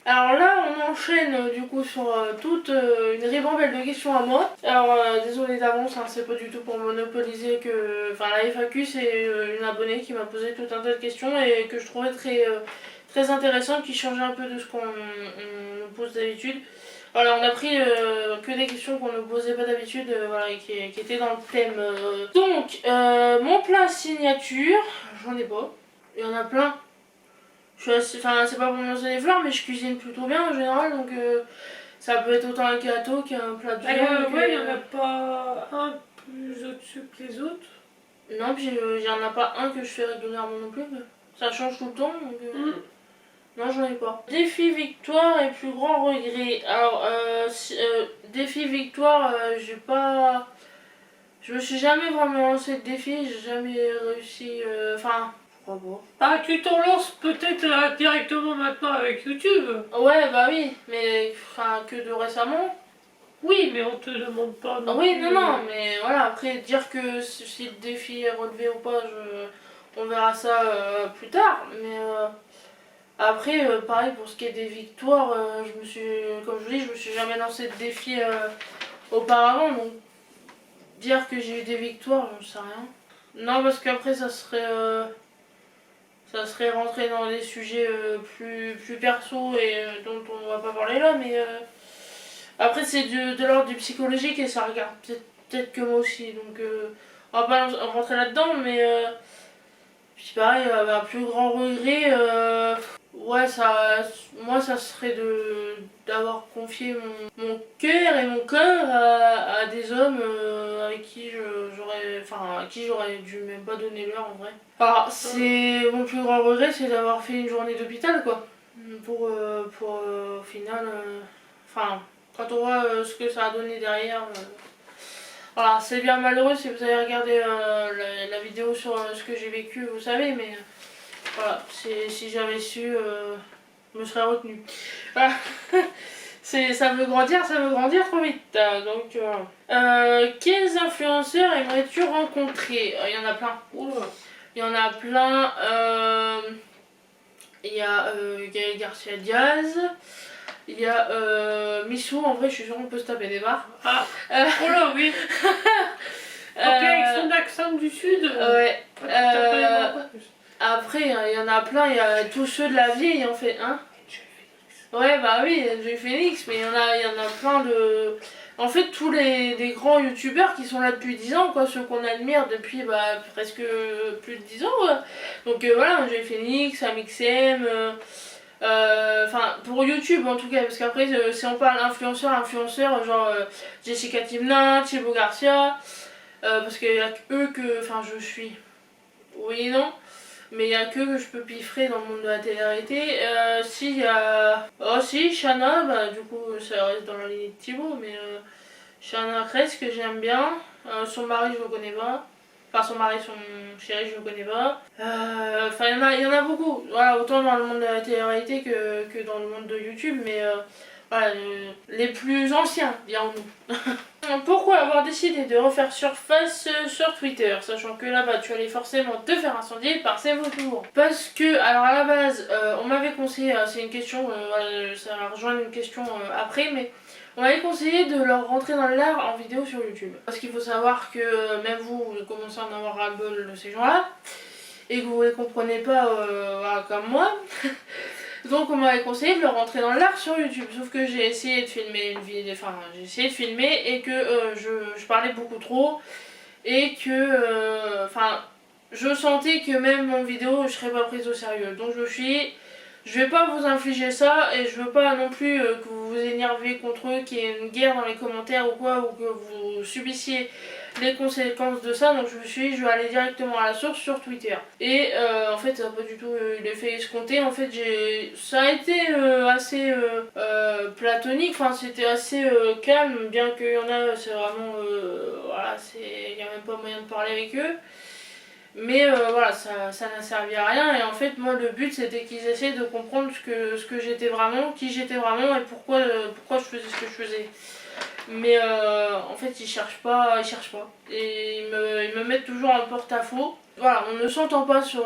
Alors là, on enchaîne du coup sur toute une ribambelle de questions à moi. Alors désolé d'avance, hein, c'est pas du tout pour monopoliser que... Enfin la FAQ, c'est une abonnée qui m'a posé tout un tas de questions et que je trouvais très intéressante, qui changeait un peu de ce qu'on nous pose d'habitude. Voilà, on a pris que des questions qu'on ne posait pas d'habitude, voilà, et qui étaient dans le thème. Donc, mon plat signature, j'en ai pas. Il y en a plein. Enfin, c'est pas pour me lancer des fleurs, mais je cuisine plutôt bien en général, donc ça peut être autant un gâteau qu'un plat de viande. Ouais, il n'y en a pas un plus au-dessus que les autres. Non, puis il y en a pas un que je fais régulièrement non plus. Ça change tout le temps, donc. Non, j'en ai pas. Défi victoire et plus grand regret. Alors, défi victoire, j'ai pas. Je me suis jamais vraiment lancé de défi, j'ai jamais réussi. Enfin, je crois pas. Ah, tu t'en lances peut-être directement maintenant avec YouTube. Ouais, bah oui, mais enfin, que de récemment. Oui, mais on te demande pas. Ah oui, non, mais voilà, après, dire que si le défi est relevé ou pas, on verra ça plus tard. Mais après, pareil, pour ce qui est des victoires, comme je vous dis, je me suis jamais lancé de défi auparavant, donc dire que j'ai eu des victoires, j'en sais rien. Non, parce qu'après, ça serait rentrer dans des sujets plus perso et dont on va pas parler là, mais après, c'est de l'ordre du psychologique et ça regarde peut-être que moi aussi, donc on va pas rentrer là-dedans, mais puis pareil, un plus grand regret, ouais, moi ça serait d'avoir confié mon cœur et mon corps à des hommes avec qui j'aurais dû même pas donner l'heure en vrai. Alors, mon plus grand regret, c'est d'avoir fait une journée d'hôpital, quoi. Pour au final, enfin, quand on voit ce que ça a donné derrière. Voilà, c'est bien malheureux si vous avez regardé la vidéo sur ce que j'ai vécu, vous savez, mais voilà, si j'avais su, je me serais retenue. Voilà. Ça veut grandir trop vite. Donc, quels influenceurs aimerais-tu rencontrer? Il y en a plein. Il y en a plein. Il y a Gaël Garcia Diaz. Il y a Missou, en vrai, je suis sûre qu'on peut se taper des barres. Ah, oh là, oui. Ok, avec son accent du sud. Ouais. Après, il y en a plein, il y a tous ceux de la vieille, en fait, hein. Ouais, bah oui, Joy Phoenix, mais il y en a plein de. En fait, tous les grands youtubeurs qui sont là depuis 10 ans, quoi, ceux qu'on admire depuis presque plus de 10 ans, quoi. Donc voilà, Joy Phoenix, Amixem. Enfin, pour YouTube en tout cas, parce qu'après, si on parle influenceur, genre Jessica Timna, Thibaut Garcia, parce qu'il y a que eux que. Enfin, je suis. Oui et non. Mais il y a que je peux piffrer dans le monde de la télé-réalité. Si, il y a. Oh, si, Shana, bah du coup, ça reste dans la lignée de Thibaut, mais Shana Kress que j'aime bien. Son mari, je le connais pas. Enfin, son mari, son chéri, je le connais pas. Enfin, il y en a beaucoup. Voilà, autant dans le monde de la télé-réalité que dans le monde de YouTube, mais voilà, les plus anciens, dirons-nous. Pourquoi avoir décidé de refaire surface sur Twitter, sachant que là-bas tu allais forcément te faire incendier par ces vautours? Parce que, alors à la base, on m'avait conseillé, c'est une question, ça va rejoindre une question après, mais on m'avait conseillé de leur rentrer dans l'art en vidéo sur YouTube. Parce qu'il faut savoir que même vous commencez à en avoir ras-le-bol de ces gens-là, et que vous ne les comprenez pas voilà, comme moi. Donc on m'avait conseillé de le rentrer dans l'art sur YouTube, sauf que j'ai essayé de filmer une vidéo, j'ai essayé de filmer et que je parlais beaucoup trop et que je sentais que même mon vidéo je serais pas prise au sérieux. Donc je me suis dit, je vais pas vous infliger ça et je veux pas non plus que vous vous énerviez contre eux, qu'il y ait une guerre dans les commentaires ou quoi, ou que vous subissiez les conséquences de ça. Donc je me suis dit, je vais aller directement à la source sur Twitter. Et en fait ça n'a pas du tout l'effet escompté. En fait ça a été assez platonique, enfin c'était assez calme, bien qu'il y en a, c'est vraiment voilà, il n'y a même pas moyen de parler avec eux. Mais voilà, ça n'a servi à rien et en fait moi le but c'était qu'ils essaient de comprendre ce que j'étais vraiment, qui j'étais vraiment et pourquoi je faisais ce que je faisais. Mais en fait, ils cherchent pas. Et ils me mettent toujours en porte-à-faux. Voilà, on ne s'entend pas sur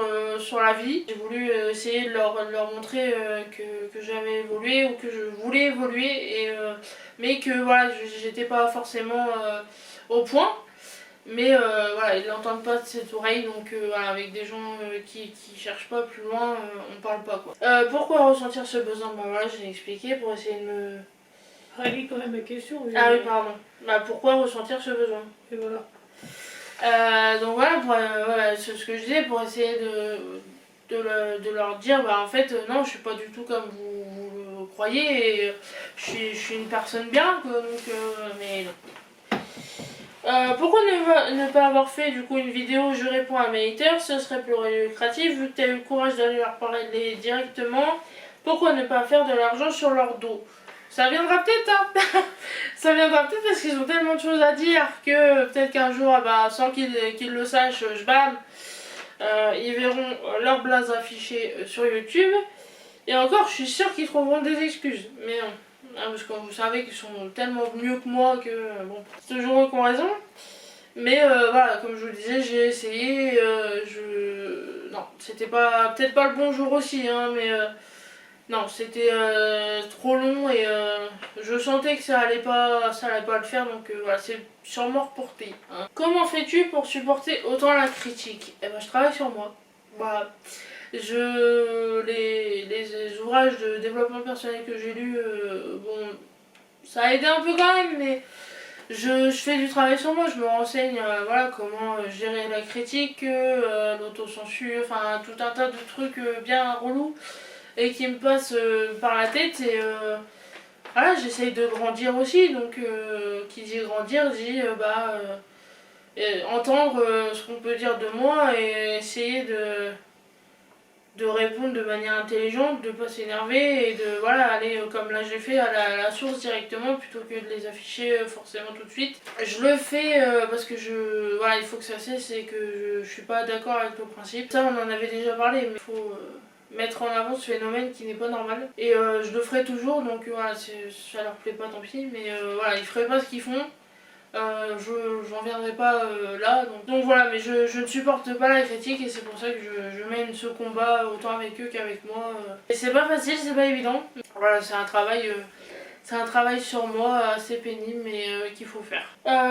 la vie. J'ai voulu essayer de leur montrer que j'avais évolué ou que je voulais évoluer, mais que voilà, j'étais pas forcément au point. Mais voilà, ils n'entendent pas de cette oreille, donc voilà, avec des gens qui cherchent pas plus loin, on parle pas quoi. Pourquoi ressentir ce besoin? Bah voilà, j'ai expliqué pour essayer de me... Relis quand même ma question. Ah oui, pardon. Bah pourquoi ressentir ce besoin? Et voilà. Donc voilà, voilà, c'est ce que je disais, pour essayer de leur dire, bah en fait, non, je suis pas du tout comme vous le croyez, et je suis une personne bien, quoi, donc, mais non. Pourquoi ne pas avoir fait du coup une vidéo je réponds à mes haters? Ce serait plus lucratif vu que tu as eu le courage d'aller leur parler directement. Pourquoi ne pas faire de l'argent sur leur dos? Ça viendra peut-être, hein. Ça viendra peut-être parce qu'ils ont tellement de choses à dire que peut-être qu'un jour, bah, sans qu'ils le sachent, ils verront leur blaze affichée sur YouTube. Et encore, je suis sûre qu'ils trouveront des excuses. Mais non. Parce que vous savez qu'ils sont tellement mieux que moi que bon, c'est toujours eux qui ont raison. Mais voilà, comme je vous le disais, j'ai essayé. Non, c'était pas peut-être pas le bon jour aussi, hein, mais non, c'était trop long et je sentais que ça allait pas le faire, donc voilà, c'est sûrement reporté. Hein. Comment fais-tu pour supporter autant la critique? Eh ben, je travaille sur moi. Voilà. Les ouvrages de développement personnel que j'ai lus, bon, ça a aidé un peu quand même, mais je fais du travail sur moi, je me renseigne, voilà, comment gérer la critique, l'autocensure, enfin tout un tas de trucs bien relous et qui me passent par la tête, et voilà, j'essaye de grandir aussi, donc qui dit grandir dit entendre ce qu'on peut dire de moi et essayer de répondre de manière intelligente, de pas s'énerver et de voilà, aller comme là j'ai fait à la source directement plutôt que de les afficher forcément tout de suite. Je le fais parce que voilà, il faut que ça cesse et que je suis pas d'accord avec le principe. Ça on en avait déjà parlé, mais il faut mettre en avant ce phénomène qui n'est pas normal. Et je le ferai toujours, donc voilà, ça leur plaît pas, tant pis, mais voilà, ils feraient pas ce qu'ils font. J'en viendrai pas là, donc voilà, mais je ne supporte pas la critique et c'est pour ça que je mène ce combat autant avec eux qu'avec moi. Et c'est pas facile, c'est pas évident. Voilà, c'est un travail sur moi assez pénible, mais qu'il faut faire.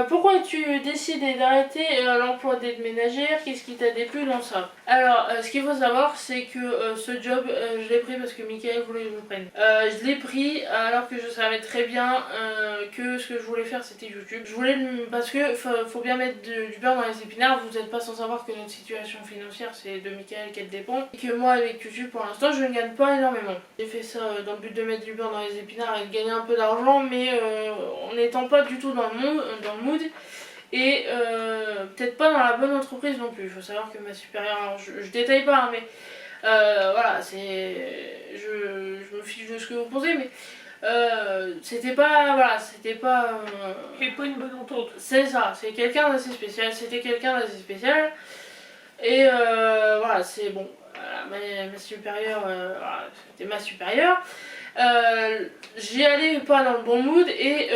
Pourquoi as-tu décidé d'arrêter l'emploi d'aide ménagère? Qu'est-ce qui t'a déplu dans ça? Alors, ce qu'il faut savoir, c'est que ce job, je l'ai pris parce que Mickaël voulait que je le prenne. Je l'ai pris alors que je savais très bien que ce que je voulais faire, c'était YouTube. Je voulais parce que faut bien mettre du beurre dans les épinards. Vous n'êtes pas sans savoir que notre situation financière, c'est de Mickaël qu'elle dépend. Et que moi, avec YouTube, pour l'instant, je ne gagne pas énormément. J'ai fait ça dans le but de mettre du beurre dans les épinards et de gagner un peu d'argent, mais en n'étant pas du tout dans le mood et peut-être pas dans la bonne entreprise non plus. Il faut savoir que ma supérieure, alors je détaille pas, hein, mais voilà, je me fiche de ce que vous pensez, mais c'était pas, voilà, c'était pas... Et pas une bonne entente. C'est ça, c'est quelqu'un d'assez spécial, c'était quelqu'un d'assez spécial, et voilà, c'est bon, voilà, ma supérieure, voilà, c'était ma supérieure. J'y allais pas dans le bon mood et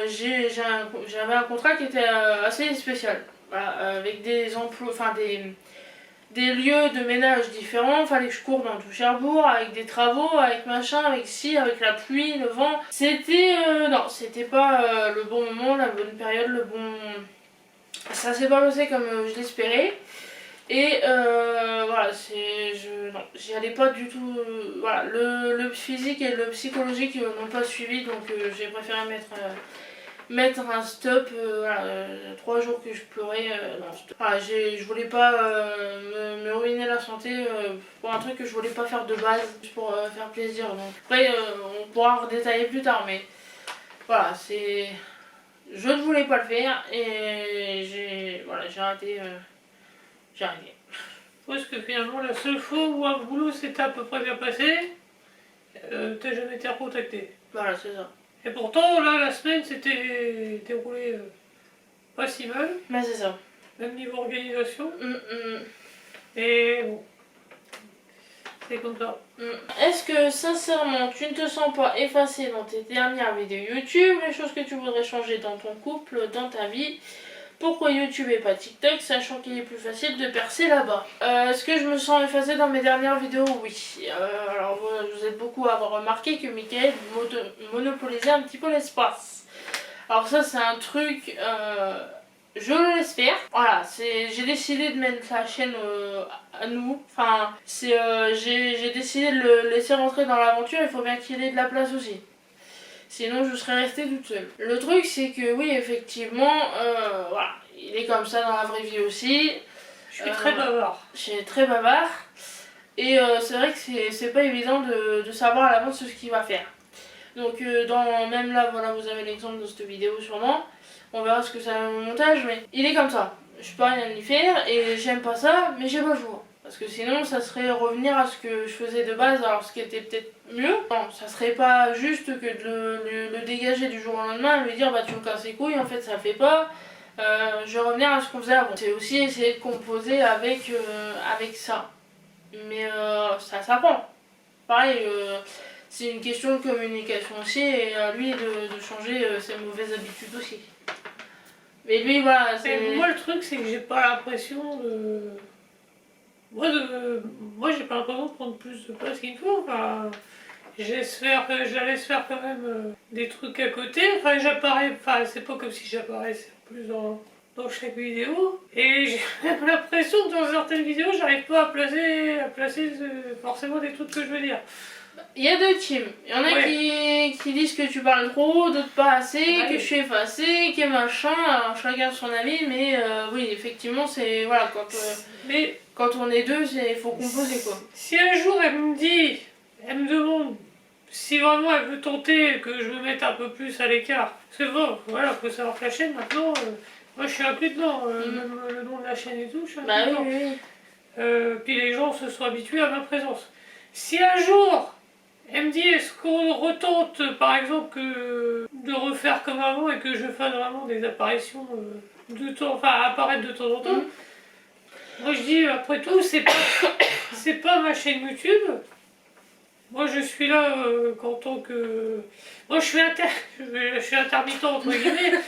j'avais un contrat qui était assez spécial, voilà, avec des emplois, enfin des lieux de ménage différents. Fallait que je cours dans tout Cherbourg avec des travaux, avec machin, avec avec la pluie, le vent. C'était non, c'était pas le bon moment, la bonne période, ça s'est pas passé comme je l'espérais. Et voilà, non, j'y allais pas du tout. Voilà, le physique et le psychologique n'ont pas suivi, donc j'ai préféré mettre un stop. Voilà, 3 jours que je pleurais, non, stop. Voilà, je voulais pas me ruiner la santé pour un truc que je voulais pas faire de base, juste pour faire plaisir. Donc après, on pourra redétailler plus tard, mais voilà, je ne voulais pas le faire et j'ai arrêté. J'ai arrêté. Parce que finalement, la seule fois où un boulot s'était à peu près bien passé, t'as jamais été recontacté. Voilà, c'est ça. Et pourtant, là, la semaine s'était déroulée pas si mal. Bah, c'est ça. Même niveau organisation. Et bon. C'est comme ça. Est-ce que sincèrement tu ne te sens pas effacé dans tes dernières vidéos YouTube, les choses que tu voudrais changer dans ton couple, dans ta vie? Pourquoi YouTube et pas TikTok, sachant qu'il est plus facile de percer là-bas? Est-ce que je me sens effacée dans mes dernières vidéos? Oui. Alors vous êtes beaucoup à avoir remarqué que Michael monopolisait un petit peu l'espace. Alors ça c'est un truc, je le laisse faire. Voilà, j'ai décidé de mettre la chaîne à nous. Enfin, j'ai décidé de le laisser rentrer dans l'aventure, il faut bien qu'il ait de la place aussi. Sinon, je serais restée toute seule. Le truc, c'est que oui, effectivement, voilà, il est comme ça dans la vraie vie aussi. Je suis très bavard. Je suis très bavard. Et c'est vrai que c'est pas évident de savoir à l'avance ce qu'il va faire. Donc, même là, voilà, vous avez l'exemple de cette vidéo sûrement. On verra ce que ça va au montage, mais il est comme ça. Je peux rien y faire et j'aime pas ça, mais j'ai pas le choix. Parce que sinon, ça serait revenir à ce que je faisais de base, alors ce qui était peut-être mieux. Non, ça serait pas juste que de le dégager du jour au lendemain et lui dire bah tu me casses les couilles, en fait ça fait pas. Je vais revenir à ce qu'on faisait avant. C'est aussi essayer de composer avec ça. Mais ça s'apprend. Pareil, c'est une question de communication aussi et à lui de changer ses mauvaises habitudes aussi. Mais lui, voilà. Moi, le truc, c'est que j'ai pas l'impression de. Moi, j'ai pas l'impression de prendre plus de place qu'il faut. Enfin, je la laisse faire quand même des trucs à côté. Enfin, j'apparais. Enfin, c'est pas comme si j'apparaissais en plus dans chaque vidéo. Et j'ai même l'impression que dans certaines vidéos, j'arrive pas à placer forcément des trucs que je veux dire. Il y a deux teams. Il y en a qui disent que tu parles trop, d'autres pas assez, que je suis effacée, que machin. Alors chacun son avis, mais oui, effectivement, c'est. Voilà, quand on est deux, il faut composer quoi. Si un jour elle me demande si vraiment elle veut tenter que je me mette un peu plus à l'écart, parce que bon, voilà, faut savoir que la chaîne maintenant, moi je suis inclus dedans, même le nom de la chaîne et tout, je suis inclus dedans. Oui. Puis les gens se sont habitués à ma présence. Si un jour elle me dit est-ce qu'on retente par exemple de refaire comme avant et que je fasse vraiment des apparitions apparaître de temps en temps, moi je dis après tout c'est pas ma chaîne YouTube. Moi je suis là qu'en tant que. Moi je suis intermittent entre guillemets,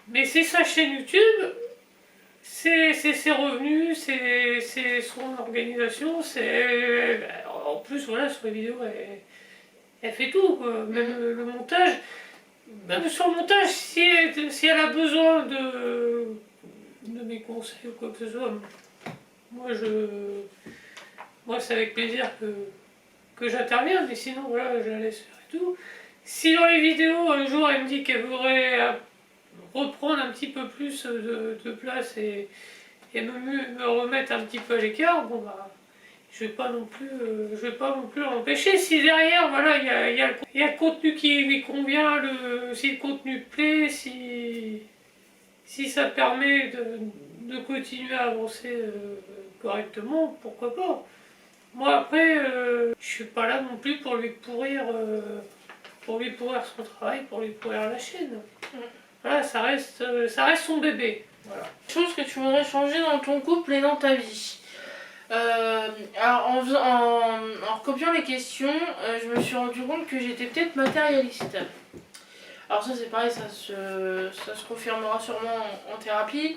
mais c'est sa chaîne YouTube, c'est ses revenus, c'est son organisation, c'est. En plus voilà sur les vidéos elle fait tout quoi. Même le montage. Même sur le montage, si elle a besoin de mes conseils ou quoi que ce soit, moi c'est avec plaisir que j'interviens, mais sinon voilà, je la laisse faire et tout. Si dans les vidéos un jour elle me dit qu'elle voudrait reprendre un petit peu plus de place et me remettre un petit peu à l'écart, bon bah je vais pas non plus l'empêcher. Si derrière voilà il y a le contenu qui lui convient, si le contenu plaît, si ça permet de continuer à avancer correctement, pourquoi pas. Moi après, je suis pas là non plus pour lui pourrir son travail, pour lui pourrir la chaîne. Voilà, ça reste son bébé. Voilà. Chose que tu voudrais changer dans ton couple et dans ta vie. Alors en recopiant les questions, je me suis rendu compte que j'étais peut-être matérialiste. Alors ça c'est pareil, ça se confirmera sûrement en thérapie.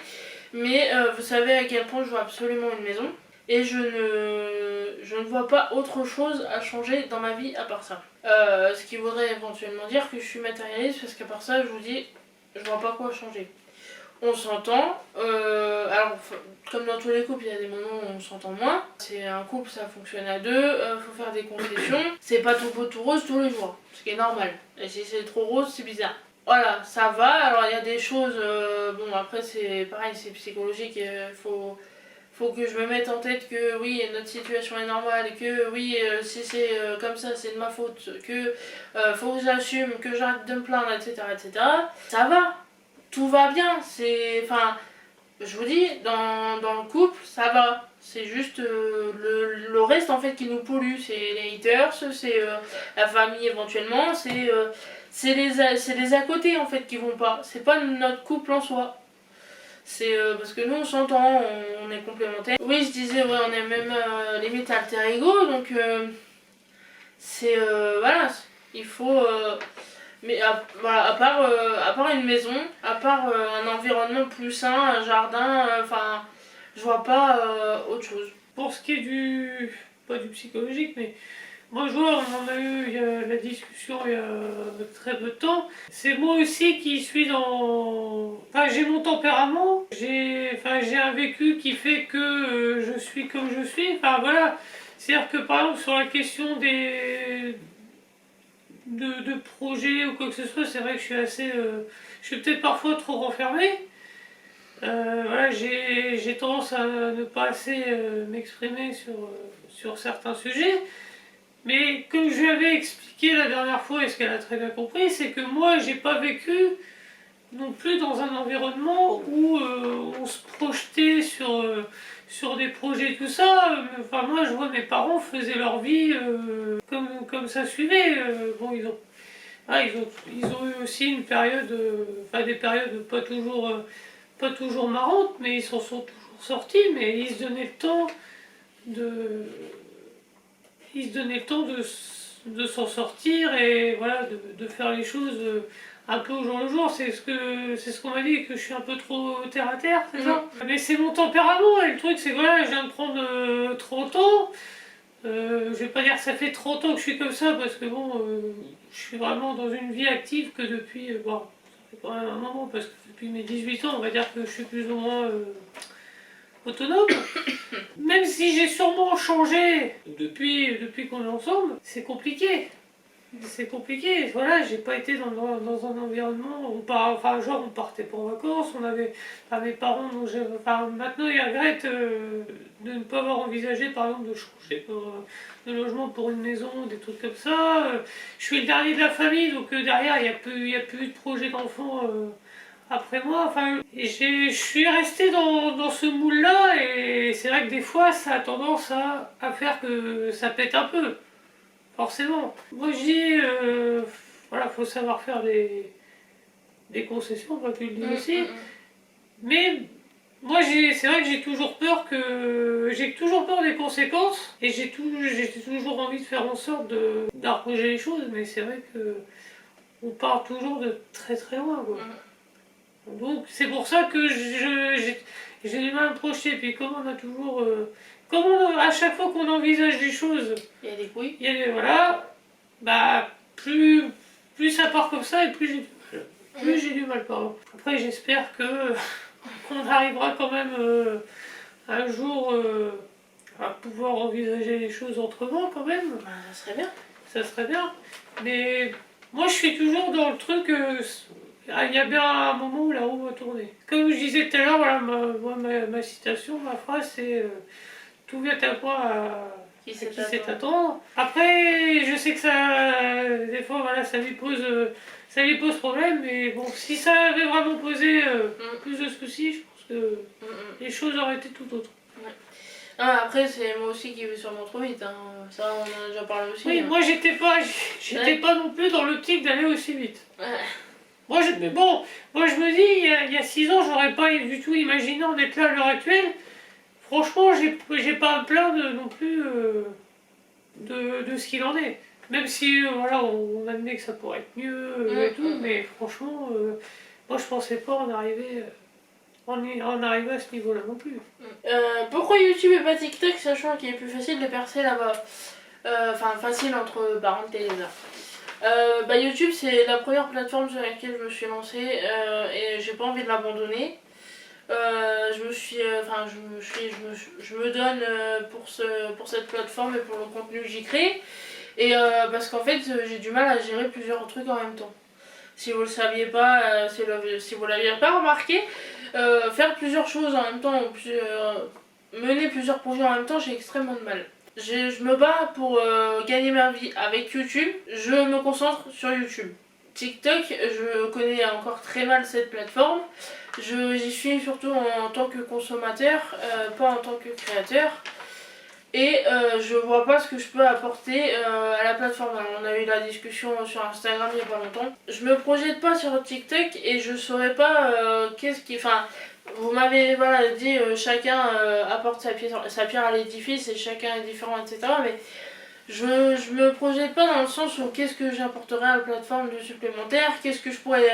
Mais vous savez à quel point je veux absolument une maison. Et je ne vois pas autre chose à changer dans ma vie à part ça. Ce qui voudrait éventuellement dire que je suis matérialiste, parce qu'à part ça, je vous dis, je vois pas quoi changer. On s'entend, alors comme dans tous les couples, il y a des moments où on s'entend moins. C'est un couple, ça fonctionne à deux, faut faire des concessions. C'est pas tout beau tout rose tous les jours, ce qui est normal. Et si c'est trop rose, c'est bizarre. Voilà, ça va. Alors il y a des choses, bon après c'est pareil, c'est psychologique, faut que je me mette en tête que oui, notre situation est normale, et que oui, si c'est comme ça, c'est de ma faute, que faut que j'assume, que j'arrête de me plaindre, etc., etc. Ça va, tout va bien, enfin, je vous dis, dans le couple, ça va. C'est juste le reste en fait qui nous pollue, c'est les haters, c'est la famille éventuellement, c'est les à côté en fait qui vont pas, c'est pas notre couple en soi. C'est parce que nous on s'entend, on est complémentaires. Oui, je disais, ouais, on est même limite alter ego, donc c'est voilà, il faut. Mais voilà, à part une maison, à part un environnement plus sain, un jardin, enfin, je vois pas autre chose. Pour ce qui est pas du psychologique, mais moi je vois, on en a eu la discussion il y a très peu de temps. C'est moi aussi qui suis dans... Enfin, j'ai mon tempérament, j'ai un vécu qui fait que je suis comme je suis. Enfin voilà, c'est-à-dire que par exemple sur la question de projets ou quoi que ce soit, c'est vrai que je suis assez... je suis peut-être parfois trop renfermée. Voilà, j'ai tendance à ne pas assez m'exprimer sur certains sujets. Mais comme je lui avais expliqué la dernière fois, et ce qu'elle a très bien compris, c'est que moi, j'ai pas vécu non plus dans un environnement où on se projetait sur des projets, tout ça. Enfin, moi, je vois mes parents faisaient leur vie comme ça suivait. Bon, ils ont eu aussi une période, des périodes pas toujours marrantes, mais ils s'en sont toujours sortis, mais de, ils se donnaient le temps de s'en sortir et voilà, de faire les choses un peu au jour le jour. C'est ce qu'on m'a dit, que je suis un peu trop terre à terre, c'est ça. Mais c'est mon tempérament, et le truc c'est que voilà, je viens de prendre 30 ans. Je vais pas dire que ça fait 30 ans que je suis comme ça, parce que bon, je suis vraiment dans une vie active que depuis, bon, ça fait quand même un moment, parce que depuis mes 18 ans, on va dire que je suis plus ou moins autonome. Même si j'ai sûrement changé depuis qu'on est ensemble, c'est compliqué. C'est compliqué, voilà, j'ai pas été dans un environnement où on partait pas en vacances, on avait, mes parents, maintenant ils regrettent de ne pas avoir envisagé par exemple de changer de logement pour une maison, des trucs comme ça. Je suis le dernier de la famille, donc derrière il y a plus eu de projet d'enfant après moi, et je suis restée dans ce moule-là, et c'est vrai que des fois ça a tendance à faire que ça pète un peu. Forcément. Moi je dis, voilà, faut savoir faire des concessions, comme tu le dis aussi. Mais moi c'est vrai que j'ai toujours peur des conséquences, et j'ai toujours envie de faire en sorte d'arranger les choses, mais c'est vrai que on part toujours de très très loin, quoi. Donc c'est pour ça que j'ai du mal à me projeter. Puis comme on a toujours... à chaque fois qu'on envisage des choses... Il y a des couilles. Voilà. Bah, plus ça part comme ça, et plus j'ai du mal, pardon. Après j'espère qu'on arrivera quand même un jour à pouvoir envisager les choses autrement quand même. Bah, ça serait bien. Ça serait bien. Mais moi je suis toujours dans le truc... il y a bien un moment où la roue va tourner. Comme je disais tout à l'heure, voilà, ma citation, ma phrase, c'est tout vient à moi à qui sait attendre. Après, je sais que ça, des fois, voilà, ça lui pose problème, mais bon, si ça avait vraiment posé plus de soucis, je pense que les choses auraient été tout autres. Ah, après, c'est moi aussi qui vais sûrement trop vite, hein. Ça on en a déjà parlé aussi. Oui, moi j'étais pas non plus dans l'optique d'aller aussi vite. Moi je me dis, il y a 6 ans, j'aurais pas du tout imaginé en être là à l'heure actuelle. Franchement, j'ai pas à me plaindre non plus de ce qu'il en est. Même si, voilà, on admet que ça pourrait être mieux et tout, mais franchement, moi je pensais pas en arriver à ce niveau-là non plus. Pourquoi YouTube et pas TikTok, sachant qu'il est plus facile de percer là-bas? Enfin, facile entre parenthèses. YouTube, c'est la première plateforme sur laquelle je me suis lancée et j'ai pas envie de l'abandonner. Je me donne pour cette plateforme et pour le contenu que j'y crée. Et parce qu'en fait, j'ai du mal à gérer plusieurs trucs en même temps. Si vous le saviez pas, si vous l'aviez pas remarqué, faire plusieurs choses en même temps, mener plusieurs projets en même temps, j'ai extrêmement de mal. Je me bats pour gagner ma vie avec YouTube, je me concentre sur YouTube. TikTok, je connais encore très mal cette plateforme. J'y suis surtout en tant que consommateur, pas en tant que créateur. et je vois pas ce que je peux apporter à la plateforme. Alors, on a eu la discussion sur Instagram il y a pas longtemps. Je me projette pas sur TikTok et je saurais pas qu'est-ce qui... Enfin, vous m'avez voilà, dit chacun apporte sa pierre à l'édifice et chacun est différent, etc. Mais je me projette pas dans le sens où qu'est-ce que j'apporterai à la plateforme de supplémentaire, qu'est-ce que je pourrais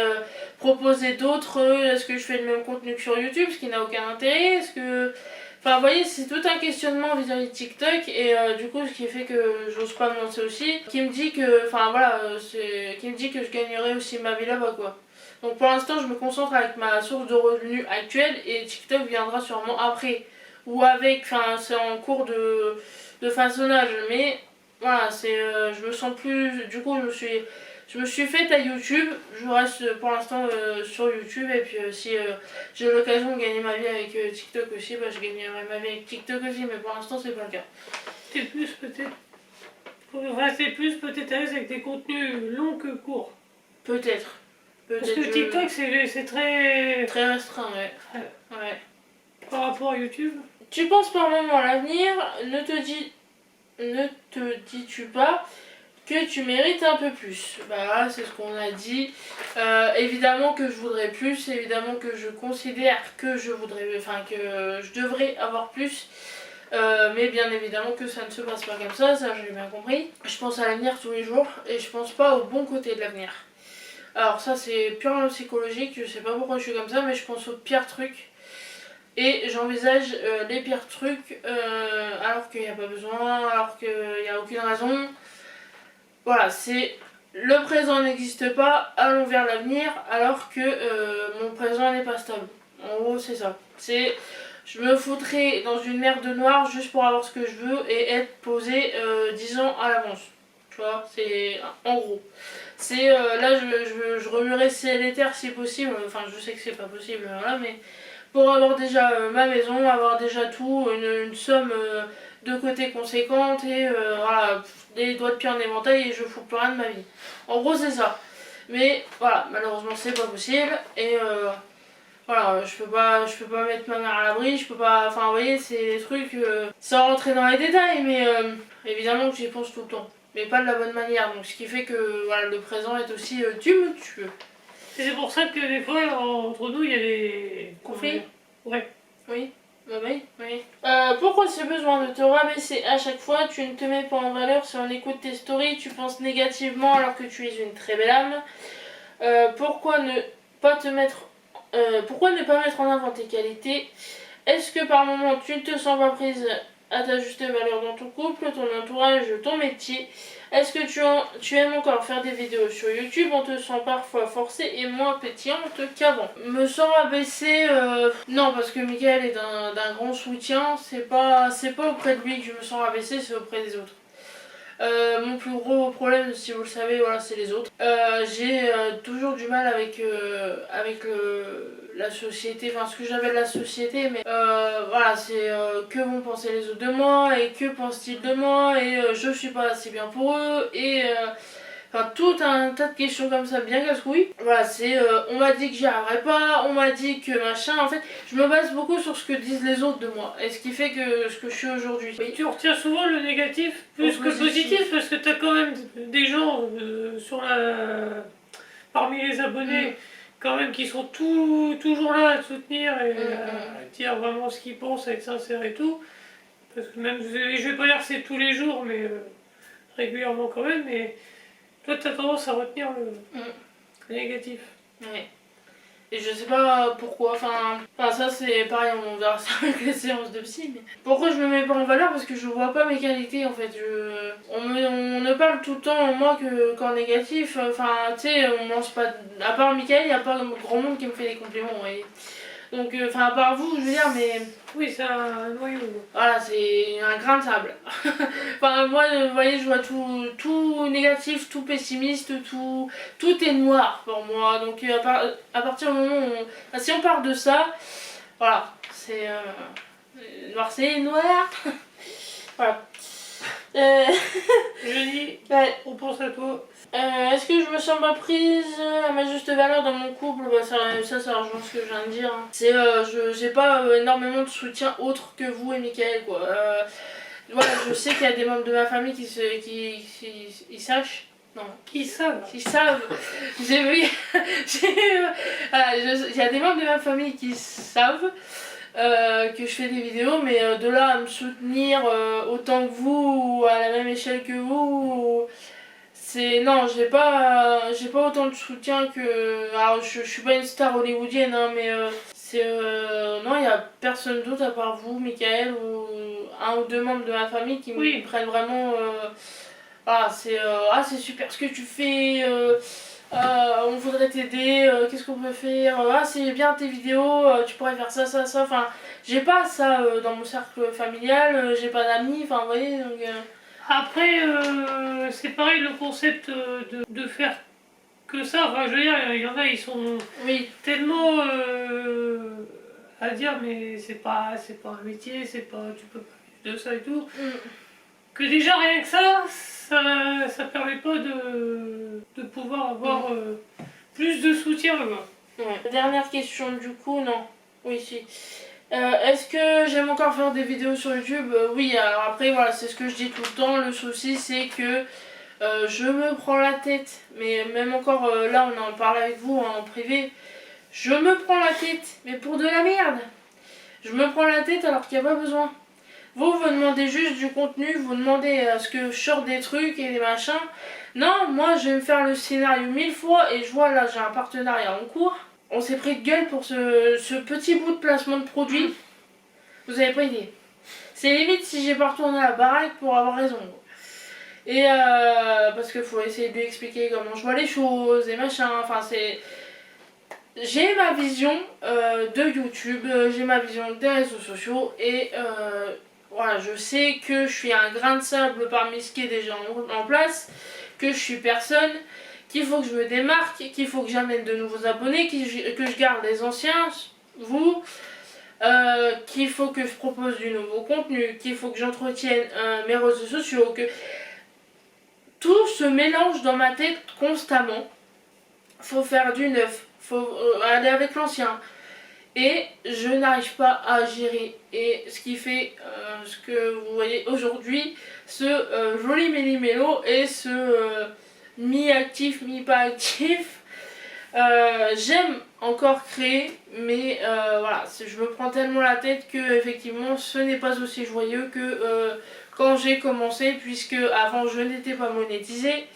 proposer d'autre, est-ce que je fais le même contenu que sur YouTube, ce qui n'a aucun intérêt, est-ce que... Enfin vous voyez, c'est tout un questionnement vis-à-vis de TikTok et du coup ce qui fait que j'ose pas me lancer aussi, qui me dit que, enfin voilà, qui me dit que je gagnerai aussi ma vie là-bas quoi. Donc pour l'instant je me concentre avec ma source de revenus actuelle et TikTok viendra sûrement après. Ou avec, enfin c'est en cours de façonnage, mais voilà, c'est, je me sens plus, du coup je me suis faite à YouTube, je reste pour l'instant sur YouTube et puis si j'ai l'occasion de gagner ma vie avec TikTok aussi, bah, je gagnerai ma vie avec TikTok aussi, mais pour l'instant c'est pas le cas. T'es plus peut-être... Enfin, c'est plus peut-être à l'aise avec des contenus longs que courts. Peut-être. Parce que TikTok c'est très... Très restreint, ouais. Ouais. Par rapport à YouTube. Tu penses par moment à l'avenir, ne te dis-tu pas que tu mérites un peu plus? Bah voilà, c'est ce qu'on a dit. Évidemment que je voudrais plus, évidemment que je considère que je voudrais, enfin que je devrais avoir plus. Mais bien évidemment que ça ne se passe pas comme ça j'ai bien compris. Je pense à l'avenir tous les jours et je pense pas au bon côté de l'avenir. Alors ça c'est purement psychologique, je sais pas pourquoi je suis comme ça, mais je pense aux pires trucs. Et j'envisage les pires trucs alors qu'il n'y a pas besoin, alors qu'il n'y a aucune raison. Voilà, c'est le présent n'existe pas, allons vers l'avenir alors que mon présent n'est pas stable. En gros, c'est ça. C'est je me foutrais dans une mer de noir juste pour avoir ce que je veux et être posé 10 ans à l'avance. Tu vois, c'est en gros. C'est là, je remuerais ciel et terre si possible. Enfin, je sais que c'est pas possible, voilà, mais pour avoir déjà ma maison, avoir déjà tout, une somme de côté conséquente et voilà, des doigts de pied en éventail et je fous plus rien de ma vie. En gros c'est ça. Mais voilà, malheureusement c'est pas possible et voilà, je peux pas mettre ma mère à l'abri, je peux pas, enfin vous voyez c'est des trucs, sans rentrer dans les détails mais évidemment que j'y pense tout le temps. Mais pas de la bonne manière, donc ce qui fait que voilà, le présent est aussi tumultueux. Et c'est pour ça que des fois, entre nous, il y a des conflits. Ouais. Oui. Bah oui, oui. Pourquoi ce besoin de te rabaisser à chaque fois? Tu ne te mets pas en valeur si on écoute tes stories, tu penses négativement alors que tu es une très belle âme. Pourquoi ne pas mettre en avant tes qualités? Est-ce que par moment tu ne te sens pas prise à ta juste valeur dans ton couple, ton entourage, ton métier? Est-ce que tu aimes encore faire des vidéos sur YouTube? On te sent parfois forcée et moins pétillante qu'avant. Me sens abaissée, non, parce que Michael est d'un grand soutien. C'est pas auprès de lui que je me sens abaissée, c'est auprès des autres. Mon plus gros problème, si vous le savez, voilà, c'est les autres. J'ai toujours du mal avec la société, enfin ce que j'appelle la société, mais voilà, c'est que vont penser les autres de moi et que pensent-ils de moi et je suis pas assez bien pour eux et enfin tout un tas de questions comme ça bien casse-couilles. Voilà, c'est on m'a dit que j'y arriverais pas, on m'a dit que machin, en fait je me base beaucoup sur ce que disent les autres de moi et ce qui fait que ce que je suis aujourd'hui. Oui. Tu retiens souvent le négatif plus que le positif parce que t'as quand même des gens parmi les abonnés quand même qui sont toujours là à te soutenir et à dire vraiment ce qu'ils pensent, à être sincère et tout. Parce que même, je vais pas dire que c'est tous les jours, mais régulièrement quand même, mais toi t'as tendance à retenir le négatif. Ouais. Et je sais pas pourquoi, enfin ça c'est pareil, on verra ça avec les séances de psy, mais pourquoi je me mets pas en valeur? Parce que je vois pas mes qualités en fait, on ne parle tout le temps moi qu'en négatif, enfin tu sais, on lance pas, à part Michael, il y a pas grand monde qui me fait des compliments, et donc enfin à part vous, je veux dire, mais oui, c'est un noyau. Voilà, c'est un grain de sable. Enfin, moi, vous voyez, je vois tout négatif, tout pessimiste, tout est noir pour moi. Donc, à partir du moment où si on parle de ça, voilà, c'est noir, c'est noir. Voilà. Je dis, ouais. on pense à toi. Est-ce que je me sens pas prise à ma juste valeur dans mon couple? Bah ça rejoint ce que je viens de dire. Hein. C'est j'ai pas énormément de soutien autre que vous et Mickaël quoi. voilà, je sais qu'il y a des membres de ma famille ils sachent. Non. Qui savent. Qui savent. J'ai vu. Voilà, il y a des membres de ma famille qui savent que je fais des vidéos, mais de là à me soutenir autant que vous, ou à la même échelle que vous, c'est. Non, j'ai pas autant de soutien que. Alors, je suis pas une star hollywoodienne, hein, mais c'est. Non, il y a personne d'autre à part vous, Michael, ou un ou deux membres de ma famille qui me prennent vraiment. Ah, c'est super ce que tu fais, on voudrait t'aider, qu'est-ce qu'on peut faire, ah, c'est bien tes vidéos, tu pourrais faire ça, ça, ça. Enfin, j'ai pas ça dans mon cercle familial, j'ai pas d'amis, enfin, vous voyez, donc. Après, c'est pareil le concept de faire que ça. Enfin, je veux dire, il y en a, ils sont tellement à dire, mais c'est pas un métier, c'est pas, tu peux pas vivre de ça et tout. Que déjà, rien que ça permet pas de pouvoir avoir plus de soutien. Ouais. Dernière question, du coup, non. Oui, si. Est-ce que j'aime encore faire des vidéos sur YouTube? Oui, alors après, voilà, c'est ce que je dis tout le temps. Le souci, c'est que je me prends la tête. Mais même encore, là, on en parle avec vous en privé. Je me prends la tête, mais pour de la merde. Je me prends la tête alors qu'il n'y a pas besoin. Vous demandez juste du contenu, vous demandez à ce que je sorte des trucs et des machins. Non, moi je vais me faire le scénario 1000 fois et je vois là j'ai un partenariat en cours. On s'est pris de gueule pour ce petit bout de placement de produit. Vous avez pas idée. C'est limite si j'ai pas retourné à la baraque pour avoir raison. Et parce qu'il faut essayer de lui expliquer comment je vois les choses et machin. Enfin c'est... J'ai ma vision de YouTube, j'ai ma vision des réseaux sociaux et voilà, je sais que je suis un grain de sable parmi ce qui est déjà en place, que je suis personne, qu'il faut que je me démarque, qu'il faut que j'amène de nouveaux abonnés, que je garde les anciens, vous, qu'il faut que je propose du nouveau contenu, qu'il faut que j'entretienne mes réseaux sociaux, que tout se mélange dans ma tête constamment. Faut faire du neuf, faut aller avec l'ancien. Et je n'arrive pas à gérer. Et ce qui fait ce que vous voyez aujourd'hui, ce joli méli-mélo et ce mi-actif, mi-pas actif. J'aime encore créer, mais voilà, je me prends tellement la tête que effectivement ce n'est pas aussi joyeux que quand j'ai commencé, puisque avant je n'étais pas monétisée.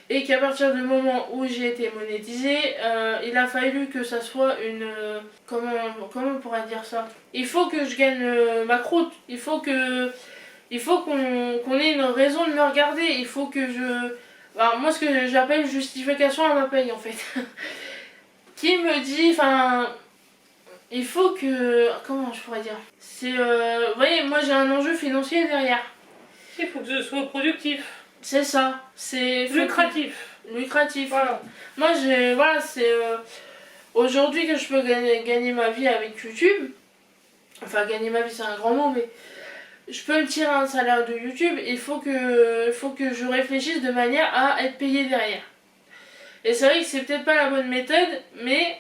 Et qu'à partir du moment où j'ai été monétisée, il a fallu que ça soit une... comment on pourrait dire ça? Il faut que je gagne ma croûte. Il faut qu'on ait une raison de me regarder. Il faut que je... Alors, moi, ce que j'appelle justification à ma paye, en fait. Qui me dit... Enfin... Il faut que... Comment je pourrais dire? C'est... vous voyez, moi, j'ai un enjeu financier derrière. Il faut que ce soit productif. C'est ça, c'est lucratif. Lucratif. Voilà. Moi j'ai voilà, c'est aujourd'hui que je peux gagner ma vie avec YouTube. Enfin gagner ma vie c'est un grand mot mais je peux me tirer un salaire de YouTube, il faut que je réfléchisse de manière à être payé derrière. Et c'est vrai que c'est peut-être pas la bonne méthode mais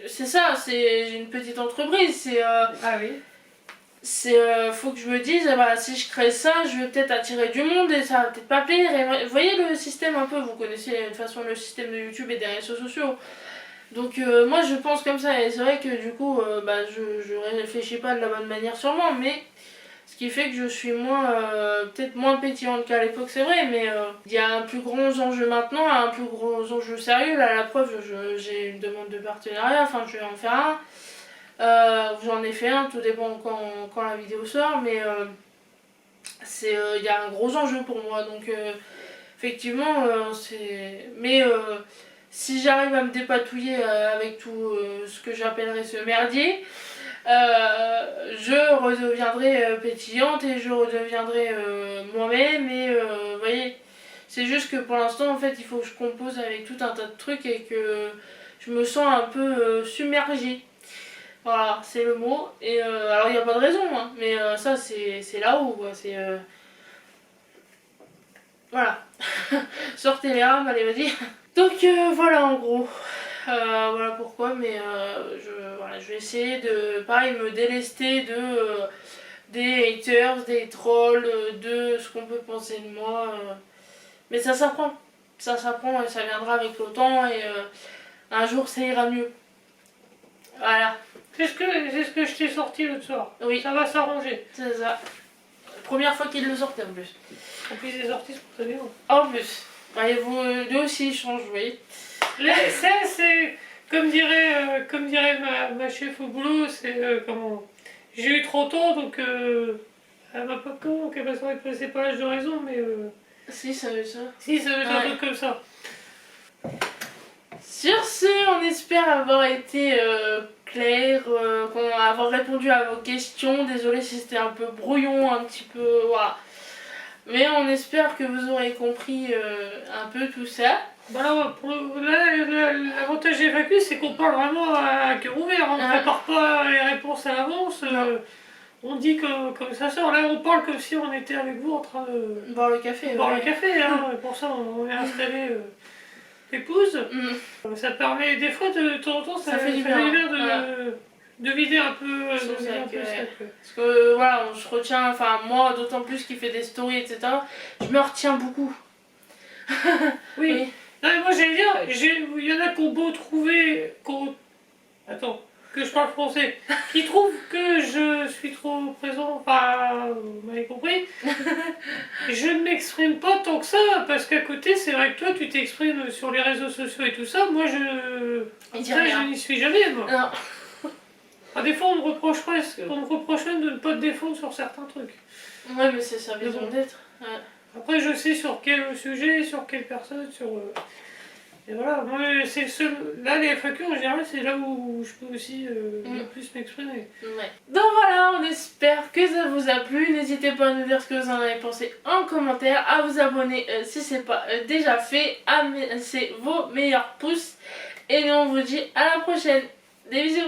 c'est ça, j'ai une petite entreprise, c'est ah oui. C'est faut que je me dise bah, si je crée ça je vais peut-être attirer du monde et ça va peut-être pas plaire et vous voyez le système un peu, vous connaissez de toute façon le système de YouTube et des réseaux sociaux donc moi je pense comme ça et c'est vrai que du coup bah, je réfléchis pas de la bonne manière sûrement mais ce qui fait que je suis moins peut-être moins pétillante qu'à l'époque c'est vrai mais il y a un plus grand enjeu maintenant, un plus gros enjeu sérieux là la preuve j'ai une demande de partenariat, enfin je vais en faire un. J'en ai fait un, tout dépend quand la vidéo sort, mais il y a un gros enjeu pour moi, donc effectivement c'est... Mais si j'arrive à me dépatouiller avec tout ce que j'appellerais ce merdier, je redeviendrai pétillante et je redeviendrai moi-même et vous voyez, c'est juste que pour l'instant en fait il faut que je compose avec tout un tas de trucs et que je me sens un peu submergée. Voilà, c'est le mot. Et alors, il n'y a pas de raison, hein, mais ça, c'est là-haut, quoi. C'est. Voilà. Sortez les rames, allez, vas-y. Donc, voilà, en gros. Voilà pourquoi, mais voilà, je vais essayer de, pareil, me délester de des haters, des trolls, de ce qu'on peut penser de moi. Mais ça s'apprend. Ça s'apprend et ça viendra avec le temps et un jour ça ira mieux. Voilà, C'est ce que je t'ai sorti l'autre soir. oui, Ça va s'arranger. c'est ça. Première fois qu'il le sortait en plus. En plus, c'est sorti spontanément. En plus. Allez, vous deux aussi ils changent, oui. Ça, c'est comme dirait ma chef au boulot, c'est comment. J'ai eu 30 ans, donc elle m'a pas comment qu'elle va s'en passer pas l'âge de raison, mais Si, ça veut ça. si, ça veut être un Ouais. truc comme ça. Sur ce, on espère avoir été clair, avoir répondu à vos questions. Désolé si c'était un peu brouillon, un petit peu. Voilà. Mais on espère que vous aurez compris un peu tout ça. Bah là, l'avantage des FAQ, c'est qu'on parle vraiment à cœur ouvert. On ne Ah. prépare pas les réponses à l'avance. On dit comme ça sort. Là, on parle comme si on était avec vous en train de Boire le café. boire ouais. le café. Hein. Pour ça, on est installé épouse. Mm. Ça permet des fois de temps en temps, Ça fait du bien, de vider un peu, Son de vider un sac, peu le ouais. sac, ouais. Parce que voilà, on se retient, enfin moi d'autant plus qu'il fait des stories, etc. Je me retiens beaucoup. Oui. Non, mais moi j'allais dire, il y en a qui ont beau trouver. Attends, que je parle français. Qui trouvent que je suis trop présent. Enfin, vous m'avez compris. Je ne m'exprime pas tant que ça, parce qu'à côté, c'est vrai que toi tu t'exprimes sur les réseaux sociaux et tout ça. Moi Il dit ça, rien. je n'y suis jamais, moi. Non. Ah, des fois, on me reproche presque, on me reproche même de ne pas te défendre sur certains trucs. Ouais, mais c'est sa Mais raison bon. d'être. Ouais. Après, je sais sur quel sujet, sur quelle personne, sur. Et voilà, moi, c'est le seul. Là, les FAQ en général, c'est là où je peux aussi le plus m'exprimer. Ouais. Donc voilà, on espère que ça vous a plu. N'hésitez pas à nous dire ce que vous en avez pensé en commentaire, à vous abonner si c'est pas déjà fait, à laisser vos meilleurs pouces. Et nous on vous dit à la prochaine. Des bisous.